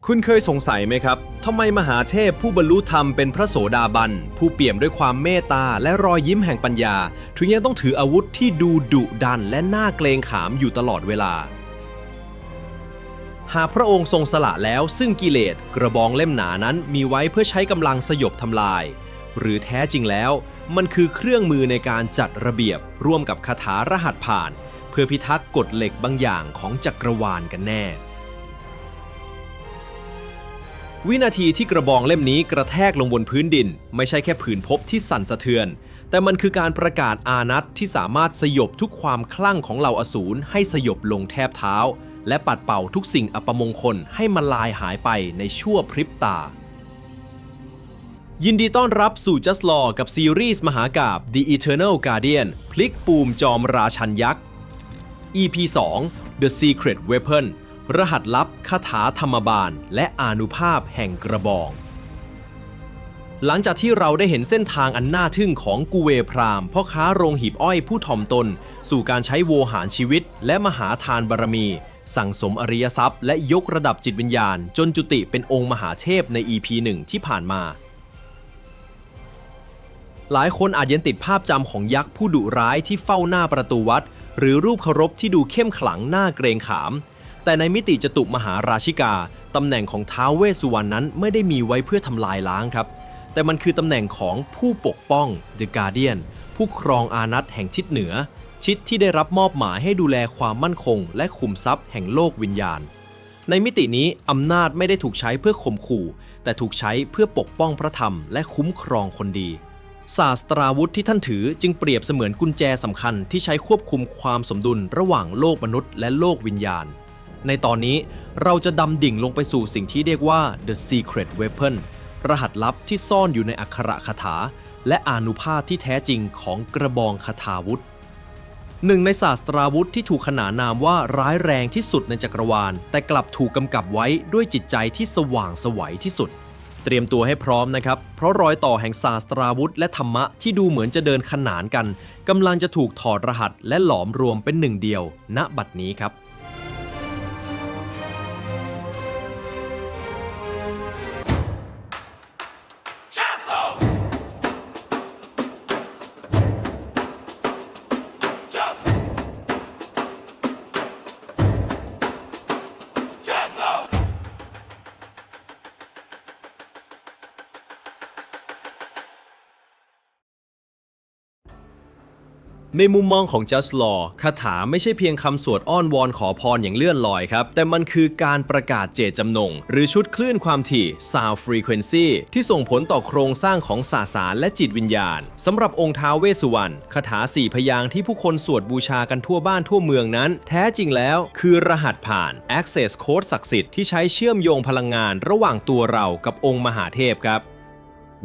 คุณเคยสงสัยไหมครับทำไมมหาเทพผู้บรรลุธรรมเป็นพระโสดาบันผู้เปี่ยมด้วยความเมตตาและรอยยิ้มแห่งปัญญาถึงยังต้องถืออาวุธที่ดูดุดันและน่าเกรงขามอยู่ตลอดเวลาหากพระองค์ทรงสละแล้วซึ่งกิเลสกระบองเล่มหนานั้นมีไว้เพื่อใช้กำลังสยบทำลายหรือแท้จริงแล้วมันคือเครื่องมือในการจัดระเบียบร่วมกับคาถารหัสผ่านเพื่อพิทักษ์กฎเหล็กบางอย่างของจักรวาลกันแน่วินาทีที่กระบองเล่มนี้กระแทกลงบนพื้นดินไม่ใช่แค่ผืนภพที่สั่นสะเทือนแต่มันคือการประกาศอานัตที่สามารถสยบทุกความคลั่งของเหล่าอสูรให้สยบลงแทบเท้าและปัดเป่าทุกสิ่งอัปมงคลให้มันลายหายไปในชั่วพริบตายินดีต้อนรับสู่ Just Law กับซีรีส์มหากาพย์ The Eternal Guardian พลิกปูมจอมราชันยักษ์ EP 2 The Secret Weapon รหัสลับคาถาธรรมบาลและอานุภาพแห่งกระบองหลังจากที่เราได้เห็นเส้นทางอันน่าทึ่งของกูเวพรามพ่อค้าโรงหีบอ้อยผู้ถ่อมตนสู่การใช้โวหารชีวิตและมหาทานบารมีสั่งสมอริยทรัพย์และยกระดับจิตวิญญาณจนจุติเป็นองค์มหาเทพใน EP 1 ที่ผ่านมาหลายคนอาจยังติดภาพจำของยักษ์ผู้ดุร้ายที่เฝ้าหน้าประตูวัดหรือรูปเคารพที่ดูเข้มขลังน่าเกรงขามแต่ในมิติจตุมหาราชิกาตำแหน่งของท้าวเวสสุวรรณนั้นไม่ได้มีไว้เพื่อทำลายล้างครับแต่มันคือตำแหน่งของผู้ปกป้อง The Guardian ผู้ครองอานัตแห่งทิศเหนือชิดที่ได้รับมอบหมายให้ดูแลความมั่นคงและขุมทรัพย์แห่งโลกวิญญาณในมิตินี้อำนาจไม่ได้ถูกใช้เพื่อข่มขู่แต่ถูกใช้เพื่อปกป้องพระธรรมและคุ้มครองคนดีศาสตราวุธที่ท่านถือจึงเปรียบเสมือนกุญแจสำคัญที่ใช้ควบคุมความสมดุลระหว่างโลกมนุษย์และโลกวิญญาณในตอนนี้เราจะดำดิ่งลงไปสู่สิ่งที่เรียกว่า The Secret Weapon รหัสลับที่ซ่อนอยู่ในอักขระคาถาและอานุภาพที่แท้จริงของกระบองคทาวุธหนึ่งในศาสตราวุธที่ถูกขนานนามว่าร้ายแรงที่สุดในจักรวาลแต่กลับถูกกำกับไว้ด้วยจิตใจที่สว่างไสวที่สุดเตรียมตัวให้พร้อมนะครับเพราะรอยต่อแห่งศาสตราวุธและธรรมะที่ดูเหมือนจะเดินขนานกันกำลังจะถูกถอดรหัสและหลอมรวมเป็นหนึ่งเดียวณบัดนี้ครับในมุมมองของ Just Law คาถาไม่ใช่เพียงคำสวดอ้อนวอนขอพรอย่างเลื่อนลอยครับแต่มันคือการประกาศเจตจำนงหรือชุดคลื่นความถี่ Sound Frequency ที่ส่งผลต่อโครงสร้างของสสารและจิตวิญญาณสำหรับองค์ท้าวเวสสุวรรณคาถา4พยางค์ที่ผู้คนสวดบูชากันทั่วบ้านทั่วเมืองนั้นแท้จริงแล้วคือรหัสผ่าน Access Code ศักดิ์สิทธิ์ที่ใช้เชื่อมโยงพลังงานระหว่างตัวเรากับองค์มหาเทพครับ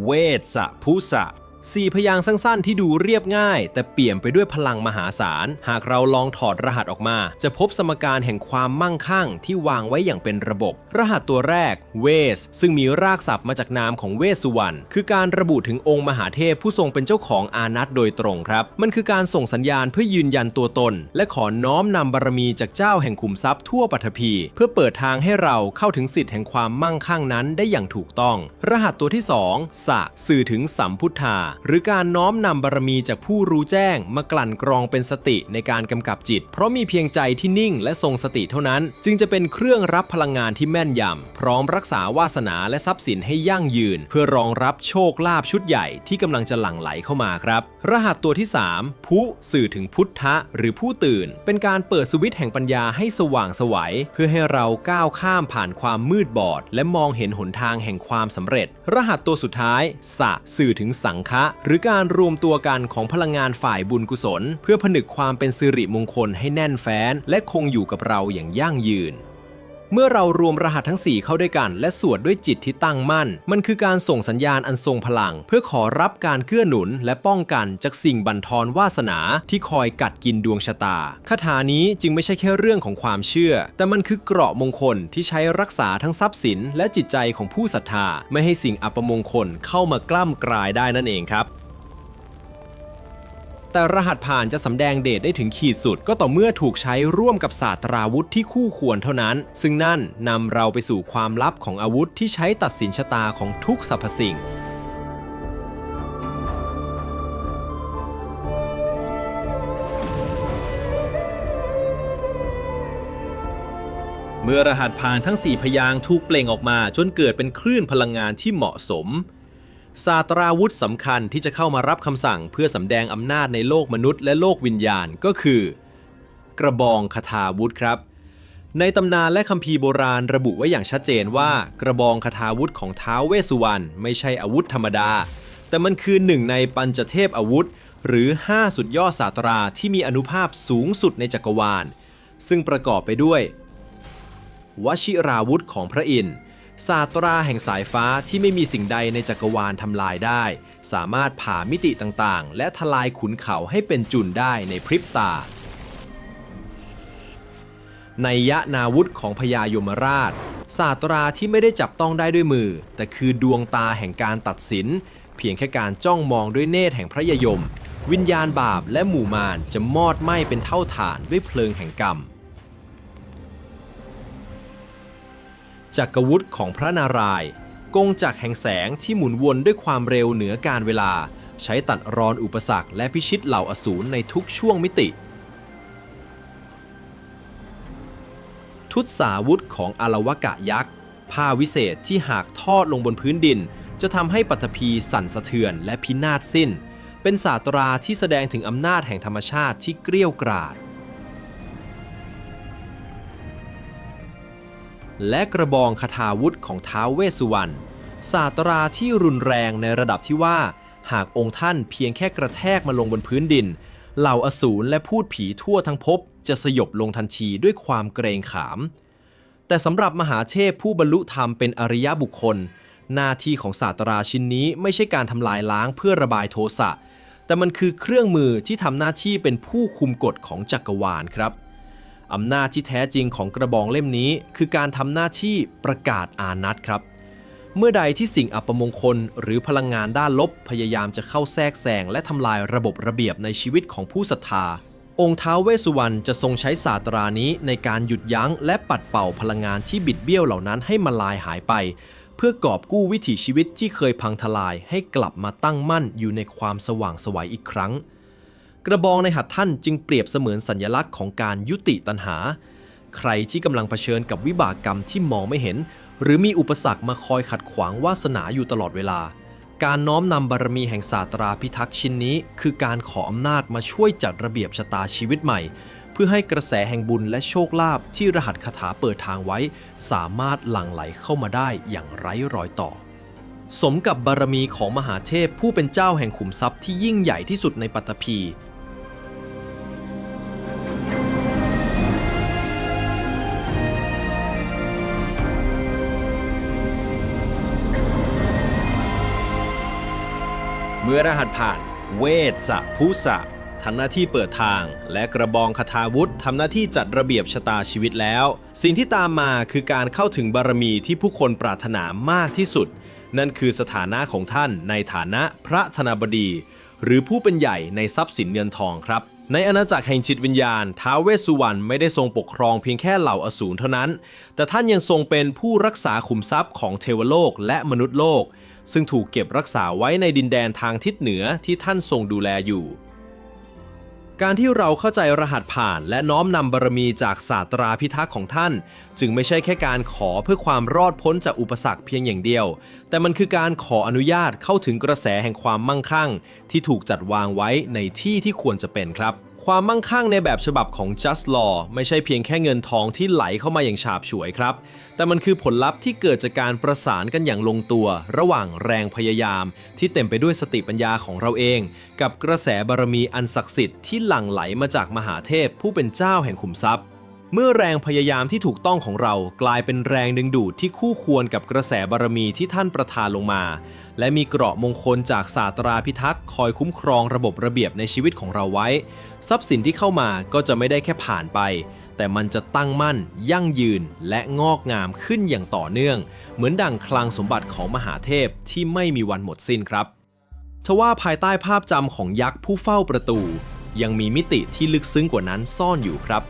เวสสะพุสะ4พยางค์สั้นๆที่ดูเรียบง่ายแต่เปี่ยมไปด้วยพลังมหาศาลหากเราลองถอดรหัสออกมาจะพบสมการแห่งความมั่งคั่งที่วางไว้อย่างเป็นระบบรหัสตัวแรกเวสซึ่งมีรากศัพท์มาจากนามของเวสสุวรรณคือการระบุถึงองค์มหาเทพผู้ทรงเป็นเจ้าของอานัตโดยตรงครับมันคือการส่งสัญญาณเพื่อยืนยันตัวตนและขอน้อมนำบารมีจากเจ้าแห่งขุมทรัพย์ทั่วปฐพีเพื่อเปิดทางให้เราเข้าถึงสิทธิ์แห่งความมั่งคั่งนั้นได้อย่างถูกต้องรหัสตัวที่2สะสื่อถึงสัมพุทธาหรือการน้อมนำบารมีจากผู้รู้แจ้งมากลั่นกรองเป็นสติในการกำกับจิตเพราะมีเพียงใจที่นิ่งและทรงสติเท่านั้นจึงจะเป็นเครื่องรับพลังงานที่แม่นยำพร้อมรักษาวาสนาและทรัพย์สินให้ยั่งยืนเพื่อรองรับโชคลาภชุดใหญ่ที่กำลังจะหลั่งไหลเข้ามาครับรหัสตัวที่3พุสื่อถึงพุทธะหรือผู้ตื่นเป็นการเปิดสวิตช์แห่งปัญญาให้สว่างไสวเพื่อให้เราก้าวข้ามผ่านความมืดบอดและมองเห็นหนทางแห่งความสำเร็จรหัสตัวสุดท้ายสะสื่อถึงสังฆะหรือการรวมตัวกันของพลังงานฝ่ายบุญกุศลเพื่อผนึกความเป็นสิริมงคลให้แน่นแฟ้นและคงอยู่กับเราอย่างยั่งยืนเมื่อเรารวมรหัสทั้ง4เข้าด้วยกันและสวดด้วยจิตที่ตั้งมั่นมันคือการส่งสัญญาณอันทรงพลังเพื่อขอรับการเกื้อหนุนและป้องกันจากสิ่งบั่นทอนวาสนาที่คอยกัดกินดวงชะตาคาถานี้จึงไม่ใช่แค่เรื่องของความเชื่อแต่มันคือเกราะมงคลที่ใช้รักษาทั้งทรัพย์สินและจิตใจของผู้ศรัทธาไม่ให้สิ่งอัปมงคลเข้ามากล้ำกลายได้นั่นเองครับ แต่รหัสผ่านจะสำแดงเดชได้ถึงขีดสุดก็ต่อเมื่อถูกใช้ร่วมกับศาสตราวุธที่คู่ควรเท่านั้นซึ่งนั่นนำเราไปสู่ความลับของอาวุธที่ใช้ตัดสินชะตาของทุกสรรพสิ่งเมื่อรหัสผ่านทั้ง4พยางค์ถูกเปล่งออกมาจนเกิดเป็นคลื่นพลังงานที่เหมาะสมศาสตราวุธสำคัญที่จะเข้ามารับคำสั่งเพื่อสำแดงอำนาจในโลกมนุษย์และโลกวิญญาณก็คือกระบองคทาวุธครับในตำนานและคัมภีร์โบราณระบุไว้อย่างชัดเจนว่ากระบองคทาวุธของท้าวเวสสุวรรณไม่ใช่อาวุธธรรมดาแต่มันคือหนึ่งในปัญจเทพอาวุธหรือ5สุดยอดศาสตราที่มีอานุภาพสูงสุดในจักรวาลซึ่งประกอบไปด้วยวชิราวุธของพระอินทร์ศาสตราแห่งสายฟ้าที่ไม่มีสิ่งใดในจักรวาลทำลายได้สามารถผ่ามิติต่างๆและทลายขุนเขาให้เป็นจุนได้ในพริบตานัยยะนาวุธของพญายมราชศาสตราที่ไม่ได้จับต้องได้ด้วยมือแต่คือดวงตาแห่งการตัดสินเพียงแค่การจ้องมองด้วยเนตรแห่งพระยยมวิญญาณบาปและหมู่มารจะมอดไหม้เป็นเท่าฐานด้วยเพลิงแห่งกรรมจักรวุธของพระนารายณ์กงจักรแห่งแสงที่หมุนวนด้วยความเร็วเหนือการเวลาใช้ตัดรอนอุปสรรคและพิชิตเหล่าอสูรในทุกช่วงมิติทุตสาวุธของอลวกะยักษ์ผ้าวิเศษที่หากทอดลงบนพื้นดินจะทำให้ปฐพีสั่นสะเทือนและพินาศสิ้นเป็นศาสตราที่แสดงถึงอำนาจแห่งธรรมชาติที่เกรี้ยวกราดและกระบองคทาวุธของท้าวเวสสุวรรณศาสตราที่รุนแรงในระดับที่ว่าหากองค์ท่านเพียงแค่กระแทกมาลงบนพื้นดินเหล่าอสูรและพูดผีทั่วทั้งภพจะสยบลงทันทีด้วยความเกรงขามแต่สำหรับมหาเทพผู้บรรลุธรรมเป็นอริยบุคคลหน้าที่ของศาสตราชิ้นนี้ไม่ใช่การทำลายล้างเพื่อระบายโทสะแต่มันคือเครื่องมือที่ทำหน้าที่เป็นผู้คุมกฎของจักรวาลครับอำนาจที่แท้จริงของกระบองเล่มนี้คือการทำหน้าที่ประกาศอานัตครับเมื่อใดที่สิ่งอัปมงคลหรือพลังงานด้านลบพยายามจะเข้าแทรกแซงและทำลายระบบระเบียบในชีวิตของผู้ศรัทธาองค์ท้าวเวสสุวรรณจะทรงใช้ศาสตรานี้ในการหยุดยั้งและปัดเป่าพลังงานที่บิดเบี้ยวเหล่านั้นให้มาลายหายไปเพื่อกอบกู้วิถีชีวิตที่เคยพังทลายให้กลับมาตั้งมั่นอยู่ในความสว่างไสวอีกครั้งกระบองในหัตถ์ท่านจึงเปรียบเสมือนสัญลักษณ์ของการยุติตัณหาใครที่กำลังเผชิญกับวิบากกรรมที่มองไม่เห็นหรือมีอุปสรรคมาคอยขัดขวางวาสนาอยู่ตลอดเวลาการน้อมนำบารมีแห่งศาสตราพิทักษ์ชิ้นนี้คือการขออำนาจมาช่วยจัดระเบียบชะตาชีวิตใหม่เพื่อให้กระแสแห่งบุญและโชคลาภที่รหัสคาถาเปิดทางไว้สามารถหลั่งไหลเข้ามาได้อย่างไร้รอยต่อสมกับบารมีของมหาเทพผู้เป็นเจ้าแห่งขุมทรัพย์ที่ยิ่งใหญ่ที่สุดในปัตตภีเมื่อรหัสผ่านเวสสะพุสะทำหน้าที่เปิดทางและกระบองคทาวุธทำหน้าที่จัดระเบียบชะตาชีวิตแล้วสิ่งที่ตามมาคือการเข้าถึงบารมีที่ผู้คนปรารถนามากที่สุดนั่นคือสถานะของท่านในฐานะพระธนบดีหรือผู้เป็นใหญ่ในทรัพย์สินเงินทองครับในอาณาจักรแห่งจิตวิญญาณท้าวเวสสุวรรณไม่ได้ทรงปกครองเพียงแค่เหล่าอสูรเท่านั้นแต่ท่านยังทรงเป็นผู้รักษาขุมทรัพย์ของเทวโลกและมนุษย์โลกซึ่งถูกเก็บรักษาไว้ในดินแดนทางทิศเหนือที่ท่านทรงดูแลอยู่การที่เราเข้าใจรหัสผ่านและน้อมนำบารมีจากศาสตราพิทักษ์ของท่านจึงไม่ใช่แค่การขอเพื่อความรอดพ้นจากอุปสรรคเพียงอย่างเดียวแต่มันคือการขออนุญาตเข้าถึงกระแสแห่งความมั่งคั่งที่ถูกจัดวางไว้ในที่ที่ควรจะเป็นครับความมั่งคั่งในแบบฉบับของ Just Law ไม่ใช่เพียงแค่เงินทองที่ไหลเข้ามาอย่างฉาบฉวยครับแต่มันคือผลลัพธ์ที่เกิดจากการประสานกันอย่างลงตัวระหว่างแรงพยายามที่เต็มไปด้วยสติปัญญาของเราเองกับกระแสบารมีอันศักดิ์สิทธิ์ที่หลั่งไหลมาจากมหาเทพผู้เป็นเจ้าแห่งขุมทรัพย์เมื่อแรงพยายามที่ถูกต้องของเรากลายเป็นแรงดึงดูดที่คู่ควรกับกระแสบารมีที่ท่านประทานลงมาและมีเกราะมงคลจากศาสตราพิทักษ์คอยคุ้มครองระบบระเบียบในชีวิตของเราไว้ทรัพย์สินที่เข้ามาก็จะไม่ได้แค่ผ่านไปแต่มันจะตั้งมั่นยั่งยืนและงอกงามขึ้นอย่างต่อเนื่องเหมือนดั่งคลังสมบัติของมหาเทพที่ไม่มีวันหมดสิ้นครับ ทว่าภายใต้ภาพจำของยักษ์ผู้เฝ้าประตูยังมีมิติที่ลึกซึ้งกว่านั้นซ่อนอยู่ครับ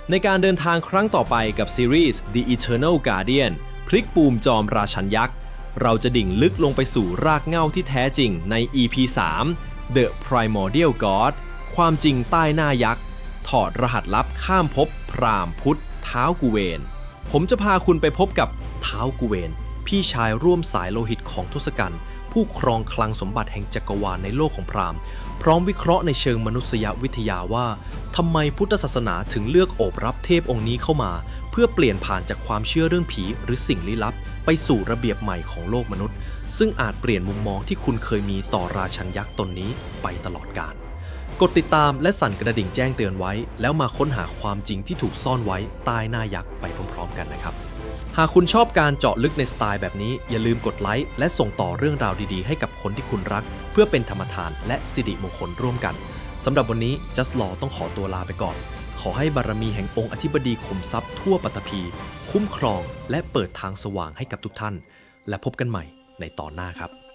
ในการเดินทางครั้งต่อไปกับซีรีส์ The Eternal Guardian พลิกปูมจอมราชันยักษ์เราจะดิ่งลึกลงไปสู่รากเหง้าที่แท้จริงใน EP 3 The Primordial God ความจริงใต้หน้ายักษ์ถอดรหัสลับข้ามภพพราหมณ์พุทธท้าวกุเวนผมจะพาคุณไปพบกับท้าวกุเวนพี่ชายร่วมสายโลหิตของทศกัณฐ์ผู้ครองคลังสมบัติแห่งจักรวาลในโลกของพราหมณ์พร้อมวิเคราะห์ในเชิงมนุษยวิทยาว่าทำไมพุทธศาสนาถึงเลือกโอบรับเทพองค์นี้เข้ามาเพื่อเปลี่ยนผ่านจากความเชื่อเรื่องผีหรือสิ่งลี้ลับไปสู่ระเบียบใหม่ของโลกมนุษย์ซึ่งอาจเปลี่ยนมุมมองที่คุณเคยมีต่อราชันยักษ์ตนนี้ไปตลอดกาลกดติดตามและสั่นกระดิ่งแจ้งเตือนไว้แล้วมาค้นหาความจริงที่ถูกซ่อนไว้ใต้หน้ายักษ์ไปพร้อมๆกันนะครับหากคุณชอบการเจาะลึกในสไตล์แบบนี้อย่าลืมกดไลค์และส่งต่อเรื่องราวดีๆให้กับคนที่คุณรักเพื่อเป็นธรรมทานและสิริมงคลร่วมกันสำหรับวันนี้ Just Law ต้องขอตัวลาไปก่อนขอให้บารมีแห่งองค์อธิบดีขุมทรัพย์ทั่วปัตตภีคุ้มครองและเปิดทางสว่างให้กับทุกท่านและพบกันใหม่ในตอนหน้าครับ